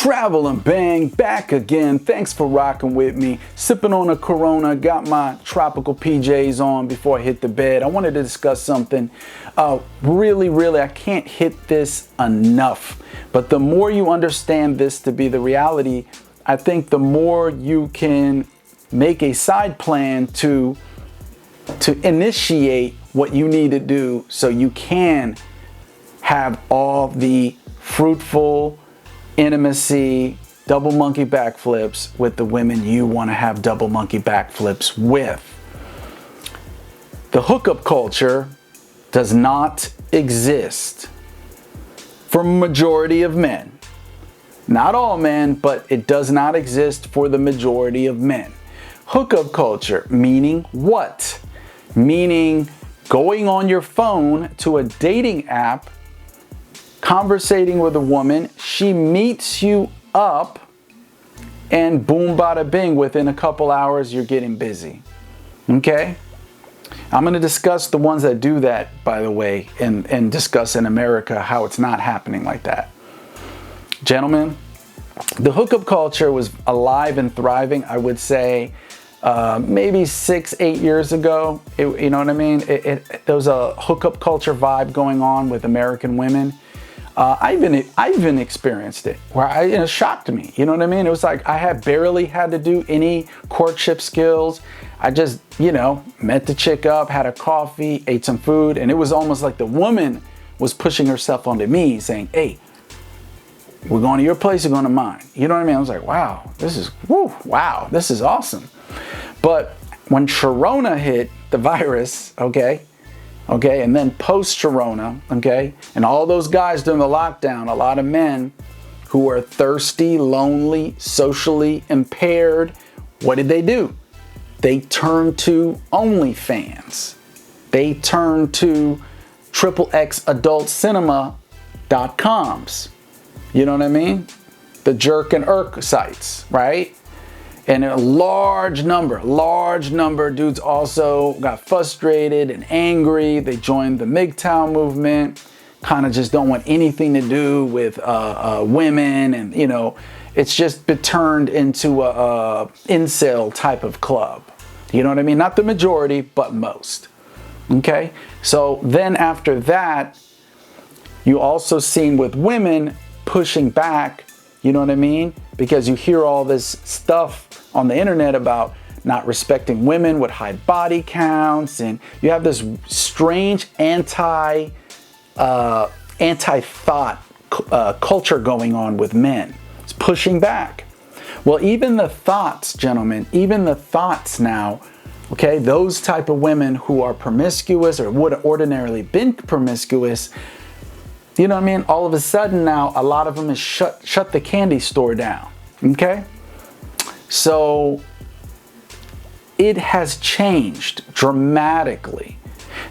Travel and Bang back again. Thanks for rocking with me. Sipping on a Corona, got my tropical PJs on before I hit the bed. I wanted to discuss something. Really, I can't hit this enough. But the more you understand this to be the reality, I think the more you can make a side plan to initiate what you need to do so you can have all the fruitful intimacy, double monkey backflips with the women you want to have double monkey backflips with. The hookup culture does not exist for majority of men. Not all men, but it does not exist for the majority of men. Hookup culture, meaning what? Meaning going on your phone to a dating app, conversating with a woman, she meets you up, and boom, bada bing, within a couple hours, you're getting busy. Okay? I'm going to discuss the ones that do that, by the way, and discuss in America how it's not happening like that. Gentlemen, the hookup culture was alive and thriving, I would say, maybe 6-8 years ago. You know what I mean? There was a hookup culture vibe going on with American women. I even experienced it where it shocked me. You know what I mean? It was like I barely had to do any courtship skills. I just, met the chick up, had a coffee, ate some food, and it was almost like the woman was pushing herself onto me saying, hey, we're going to your place, we're going to mine. You know what I mean? I was like, wow, this is awesome. But when Corona hit, the virus, okay, and then post-Corona, okay, and all those guys during the lockdown, a lot of men who are thirsty, lonely, socially impaired, what did they do? They turned to OnlyFans. They turned to XXXadultcinema.coms. You know what I mean? The jerk and irk sites, right? And a large number of dudes also got frustrated and angry. They joined the MGTOW movement, kind of just don't want anything to do with women. And, it's just been turned into a incel type of club. You know what I mean? Not the majority, but most. Okay? So then after that, you also seen with women pushing back, you know what I mean? Because you hear all this stuff on the internet about not respecting women with high body counts, and you have this strange anti-thought culture going on with men. It's pushing back. Well, even the thoughts, gentlemen, even the thoughts now, okay, those type of women who are promiscuous or would have ordinarily been promiscuous, you know what I mean? All of a sudden now, a lot of them is shut the candy store down, okay? So it has changed dramatically.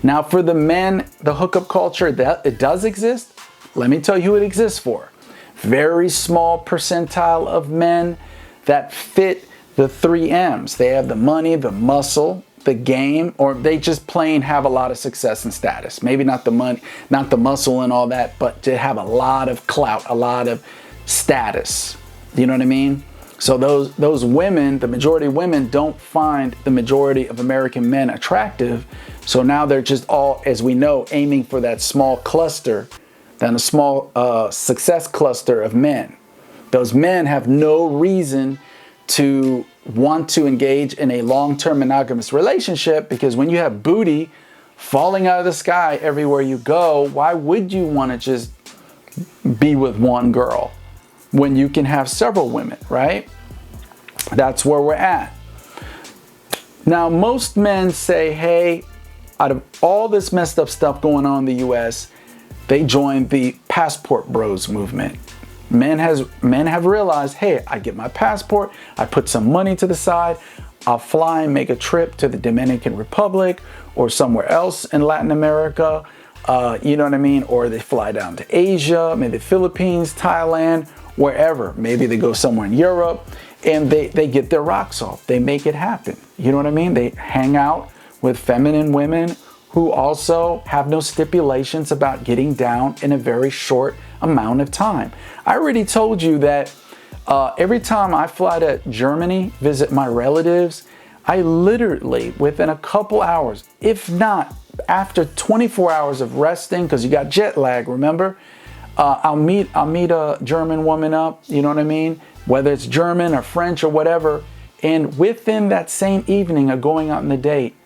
Now for the men, the hookup culture, it does exist. Let me tell you who it exists for. Very small percentile of men that fit the 3 M's. They have the money, the muscle, the game, or they just plain have a lot of success and status. Maybe not the money, not the muscle and all that, but to have a lot of clout, a lot of status. You know what I mean? So those women, the majority of women don't find the majority of American men attractive. So now they're just all, as we know, aiming for that small cluster, then a small success cluster of men. Those men have no reason to want to engage in a long-term monogamous relationship, because when you have booty falling out of the sky everywhere you go, why would you want to just be with one girl when you can have several women, right? That's where we're at. Now, most men say, hey, out of all this messed up stuff going on in the US, they joined the passport bros movement. Men have realized, hey, I get my passport, I put some money to the side, I'll fly and make a trip to the Dominican Republic or somewhere else in Latin America, you know what I mean? Or they fly down to Asia, maybe the Philippines, Thailand, wherever. Maybe they go somewhere in Europe, and they get their rocks off. They make it happen. You know what I mean? They hang out with feminine women who also have no stipulations about getting down in a very short amount of time. I already told you that Every time I fly to Germany, visit my relatives, I literally, within a couple hours, if not after 24 hours of resting, because you got jet lag, remember? I'll meet a German woman up, you know what I mean? Whether it's German or French or whatever. And within that same evening of going out on the date,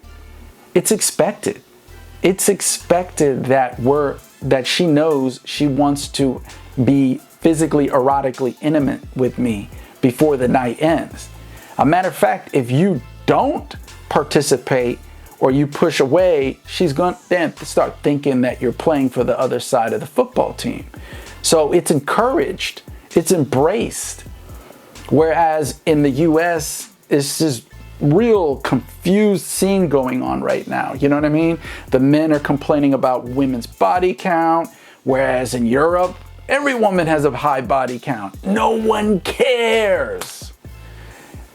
it's expected. It's expected that she knows she wants to be physically, erotically intimate with me before the night ends. A matter of fact, if you don't participate or you push away, she's going to then start thinking that you're playing for the other side of the football team. So it's encouraged, it's embraced. Whereas in the US, it's this real confused scene going on right now. You know what I mean? The men are complaining about women's body count, whereas in Europe, every woman has a high body count. No one cares.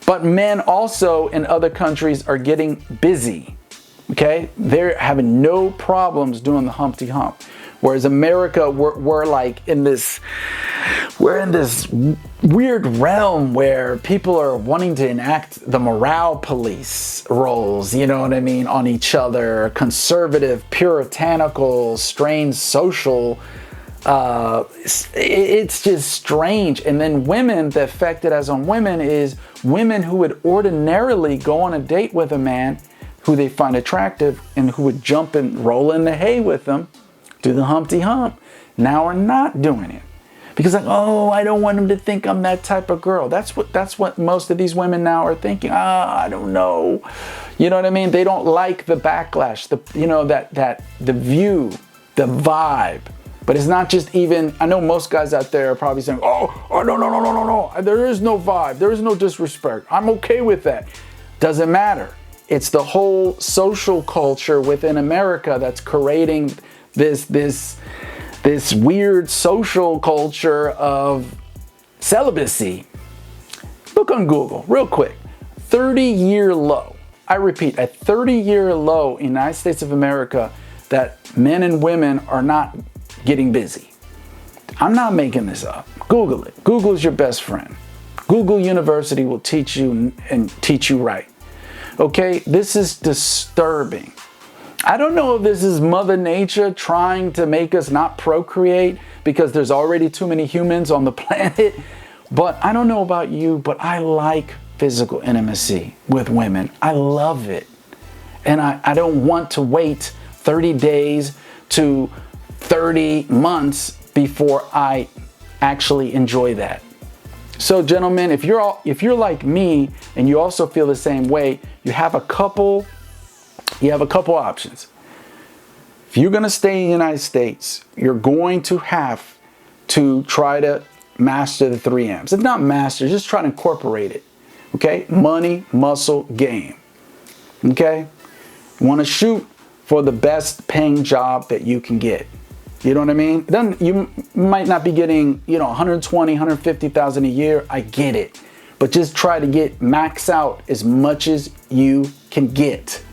But men also in other countries are getting busy. Okay? They're having no problems doing the Humpty Hump. Whereas America, we're like in this weird realm where people are wanting to enact the morale police roles, you know what I mean, on each other, conservative, puritanical, strange social. It's just strange. And then women, the effect it has on women is women who would ordinarily go on a date with a man who they find attractive and who would jump and roll in the hay with them, do the Humpty Hump, now are not doing it. Because like, oh, I don't want him to think I'm that type of girl. That's what most of these women now are thinking. I don't know. You know what I mean? They don't like the backlash, the view, the vibe. But it's not just even, I know most guys out there are probably saying, oh, no. There is no vibe. There is no disrespect. I'm okay with that. Doesn't matter. It's the whole social culture within America that's creating this weird social culture of celibacy. Look on Google real quick. 30-year low. I repeat, a 30-year low in the United States of America that men and women are not getting busy. I'm not making this up. Google it. Google is your best friend. Google University will teach you and teach you right. Okay, this is disturbing. I don't know if this is Mother Nature trying to make us not procreate because there's already too many humans on the planet. But I don't know about you, but I like physical intimacy with women. I love it. And I don't want to wait 30 days to 30 months before I actually enjoy that. So gentlemen, if you're like me and you also feel the same way, you have a couple options. If you're going to stay in the United States, you're going to have to try to master the 3 M's. If not master, just try to incorporate it. Okay? Money, muscle, game. Okay? You want to shoot for the best paying job that you can get. You know what I mean? Then you might not be getting, 120, 150,000 a year. I get it. But just try to max out as much as you can get.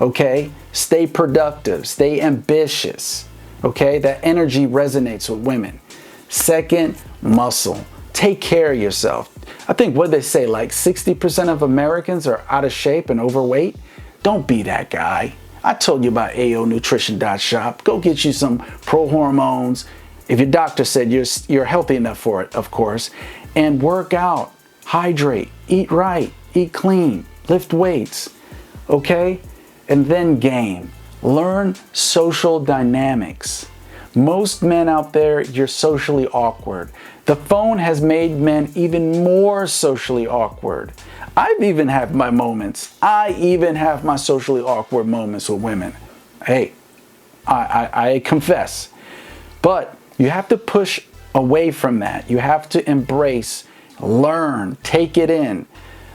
Okay? Stay productive. Stay ambitious. Okay? That energy resonates with women. Second, muscle. Take care of yourself. I think what they say, like 60% of Americans are out of shape and overweight. Don't be that guy. I told you about AOnutrition.shop. Go get you some pro hormones. If your doctor said you're healthy enough for it, of course. And work out, hydrate, eat right, eat clean, lift weights. Okay? And then game. Learn social dynamics. Most men out there, you're socially awkward. The phone has made men even more socially awkward. I've even had my moments. I even have my socially awkward moments with women. Hey, I confess. But you have to push away from that. You have to embrace, learn, take it in.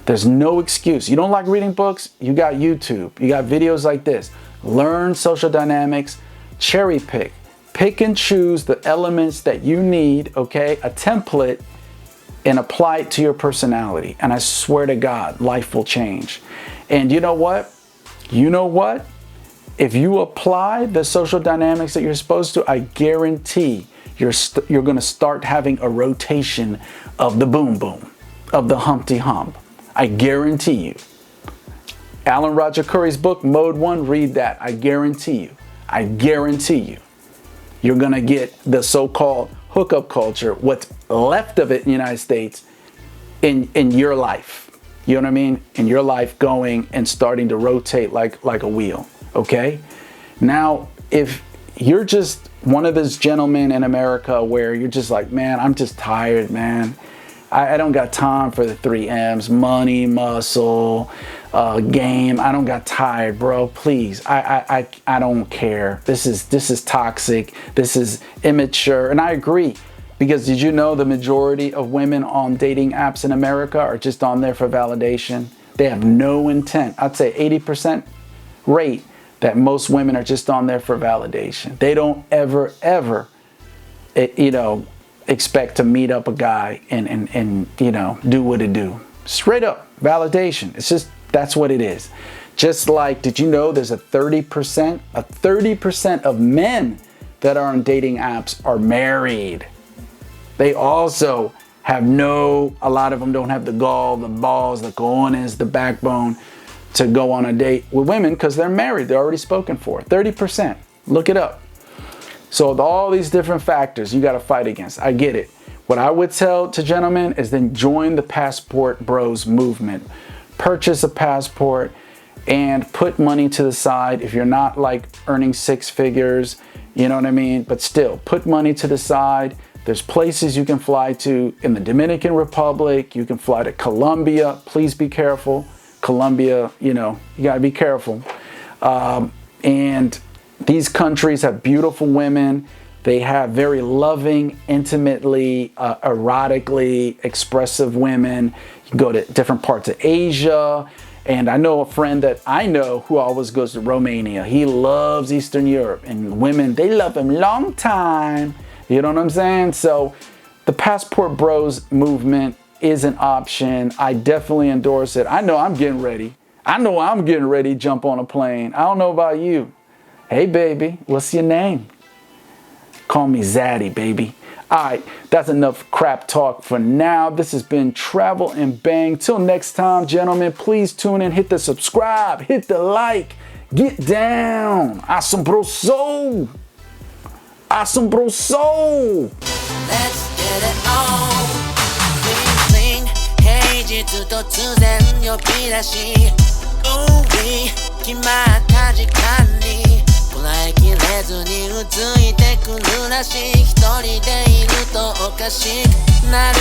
There's no excuse. You don't like reading books? You got YouTube. You got videos like this. Learn social dynamics. Cherry pick. Pick and choose the elements that you need, okay? A template, and apply it to your personality. And I swear to God, life will change. And you know what? If you apply the social dynamics that you're supposed to, I guarantee you're going to start having a rotation of the boom boom, of the Humpty Hump. I guarantee you. Alan Roger Curry's book, Mode 1, read that. I guarantee you. I guarantee you. You're going to get the so-called hookup culture, what's left of it in the United States, in your life. You know what I mean? In your life, going and starting to rotate like a wheel. Okay? Now, if you're just one of those gentlemen in America where you're just like, man, I'm just tired, man. I don't got time for the 3 M's, money, muscle, game. I don't got tired, bro. Please, I don't care. This is toxic. This is immature. And I agree, because did you know the majority of women on dating apps in America are just on there for validation? They have no intent. I'd say 80% rate that most women are just on there for validation. They don't ever, expect to meet up a guy and do what it do. Straight up validation. It's just, that's what it is. Just like, did you know there's a 30% of men that are on dating apps are married? They also have a lot of them don't have the gall, the balls, the cojones, the backbone to go on a date with women because they're married. They're already spoken for. 30%. Look it up. So all these different factors you got to fight against. I get it. What I would tell to gentlemen is then join the Passport Bros movement. Purchase a passport and put money to the side. If you're not like earning 6 figures, you know what I mean? But still, put money to the side. There's places you can fly to in the Dominican Republic. You can fly to Colombia. Please be careful. Colombia, you got to be careful. And these countries have beautiful women. They have very loving, intimately, erotically expressive women. You can go to different parts of Asia. And I know a friend that I know who always goes to Romania. He loves Eastern Europe. And women, they love him long time. You know what I'm saying? So the Passport Bros movement is an option. I definitely endorse it. I know I'm getting ready. To jump on a plane. I don't know about you. Hey, baby, what's your name? Call me Zaddy, baby. All right, that's enough crap talk for now. This has been Travel and Bang. Till next time, gentlemen, please tune in, hit the subscribe, hit the like, get down. Asombroso. Asombroso. Let's get it on. Bling bling, 헤이즈突然呼び出し Ooh wee, 決まった時間にこらえきれずにうついてくるらしい一人でいるとおかしくなる